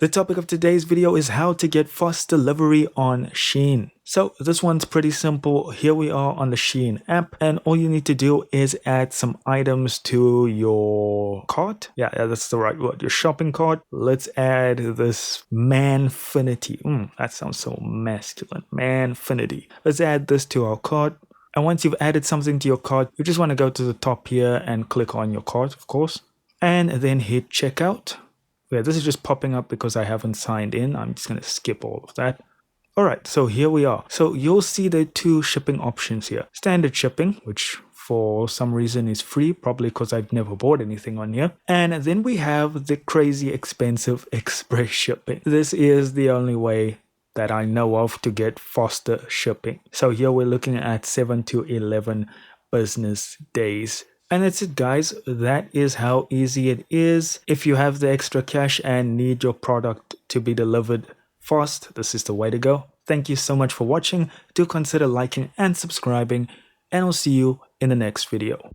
The topic of today's video is how to get fast delivery on Shein. So this one's pretty simple. Here we are on the Shein app, and all you need to do is add some items to your cart. Yeah, that's the right word, your shopping cart. Let's add this manfinity. That sounds so masculine. Manfinity. Let's add this to our cart. And once you've added something to your cart, you just want to go to the top here and click on your cart, of course, and then hit checkout. Yeah, this is just popping up because I haven't signed in. I'm just going to skip all of that. All right, so here we are. So you'll see the two shipping options here. Standard shipping, which for some reason is free, probably because I've never bought anything on here. And then we have the crazy expensive express shipping. This is the only way that I know of to get faster shipping. So here we're looking at 7 to 11 business days. And that's it, guys. That is how easy it is. If you have the extra cash and need your product to be delivered fast, this is the way to go. Thank you so much for watching. Do consider liking and subscribing, and I'll see you in the next video.